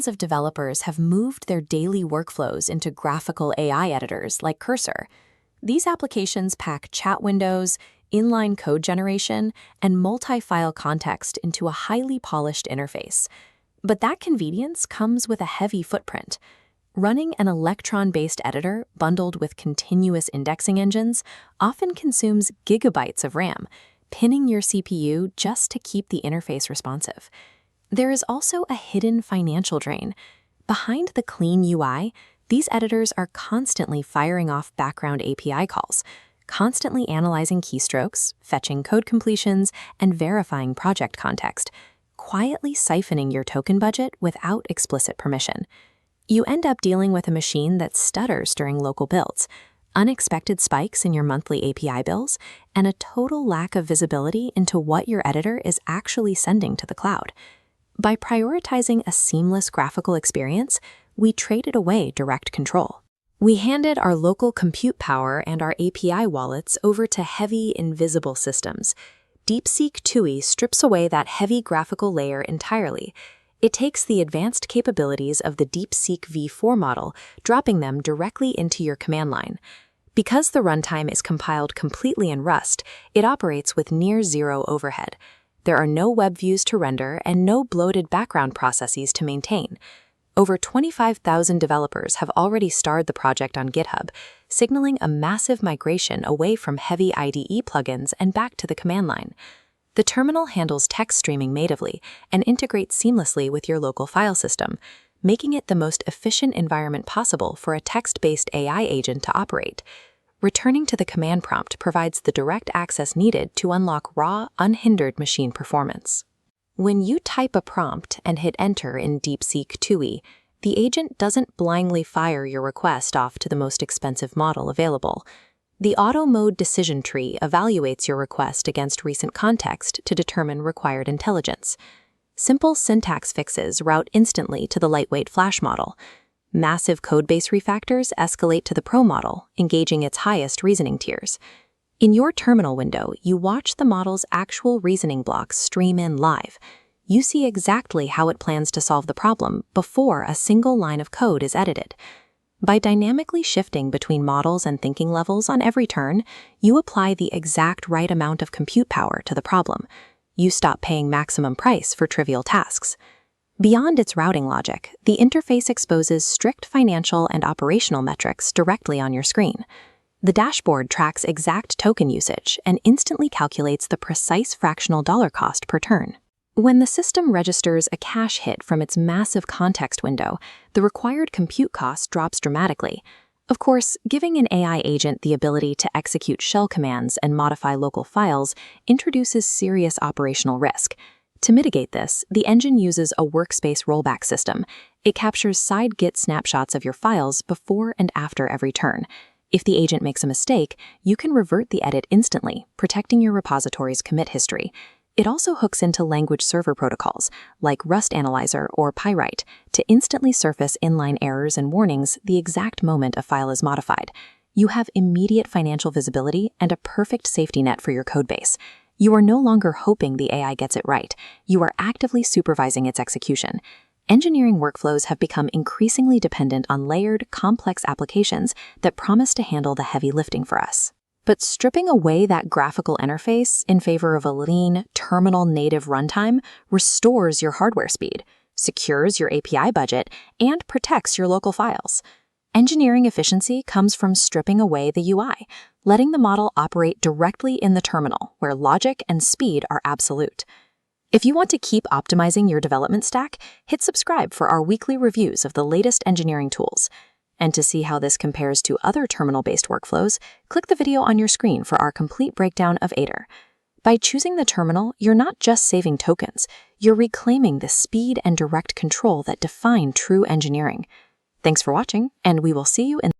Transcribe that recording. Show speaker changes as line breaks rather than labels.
Millions of developers have moved their daily workflows into graphical AI editors like Cursor. These applications pack chat windows, inline code generation, and multi-file context into a highly polished interface. But that convenience comes with a heavy footprint. Running an Electron-based editor bundled with continuous indexing engines often consumes gigabytes of RAM, pinning your CPU just to keep the interface responsive. There is also a hidden financial drain. Behind the clean UI, these editors are constantly firing off background API calls, constantly analyzing keystrokes, fetching code completions, and verifying project context, quietly siphoning your token budget without explicit permission. You end up dealing with a machine that stutters during local builds, unexpected spikes in your monthly API bills, and a total lack of visibility into what your editor is actually sending to the cloud. By prioritizing a seamless graphical experience, we traded away direct control. We handed our local compute power and our API wallets over to heavy, invisible systems. DeepSeek-TUI strips away that heavy graphical layer entirely. It takes the advanced capabilities of the DeepSeek v4 model, dropping them directly into your command line. Because the runtime is compiled completely in Rust, it operates with near-zero overhead. There are no web views to render and no bloated background processes to maintain. Over 25,000 developers have already starred the project on GitHub, signaling a massive migration away from heavy IDE plugins and back to the command line. The terminal handles text streaming natively and integrates seamlessly with your local file system, making it the most efficient environment possible for a text-based AI agent to operate. Returning to the command prompt provides the direct access needed to unlock raw, unhindered machine performance. When you type a prompt and hit enter in DeepSeek-TUI, the agent doesn't blindly fire your request off to the most expensive model available. The auto mode decision tree evaluates your request against recent context to determine required intelligence. Simple syntax fixes route instantly to the lightweight Flash model. Massive codebase refactors escalate to the Pro model, engaging its highest reasoning tiers. In your terminal window, you watch the model's actual reasoning blocks stream in live. You see exactly how it plans to solve the problem before a single line of code is edited. By dynamically shifting between models and thinking levels on every turn, you apply the exact right amount of compute power to the problem. You stop paying maximum price for trivial tasks. Beyond its routing logic, the interface exposes strict financial and operational metrics directly on your screen. The dashboard tracks exact token usage and instantly calculates the precise fractional dollar cost per turn. When the system registers a cache hit from its massive context window, the required compute cost drops dramatically. Of course, giving an AI agent the ability to execute shell commands and modify local files introduces serious operational risk. To mitigate this, the engine uses a Workspace Rollback system. It captures side Git snapshots of your files before and after every turn. If the agent makes a mistake, you can revert the edit instantly, protecting your repository's commit history. It also hooks into language server protocols, like Rust Analyzer or Pyrite, to instantly surface inline errors and warnings the exact moment a file is modified. You have immediate financial visibility and a perfect safety net for your codebase. You are no longer hoping the AI gets it right. You are actively supervising its execution. Engineering workflows have become increasingly dependent on layered, complex applications that promise to handle the heavy lifting for us. But stripping away that graphical interface in favor of a lean, terminal-native runtime restores your hardware speed, secures your API budget, and protects your local files. Engineering efficiency comes from stripping away the UI, letting the model operate directly in the terminal, where logic and speed are absolute. If you want to keep optimizing your development stack, hit subscribe for our weekly reviews of the latest engineering tools. And to see how this compares to other terminal-based workflows, click the video on your screen for our complete breakdown of Aider. By choosing the terminal, you're not just saving tokens, you're reclaiming the speed and direct control that define true engineering. Thanks for watching, and we will see you in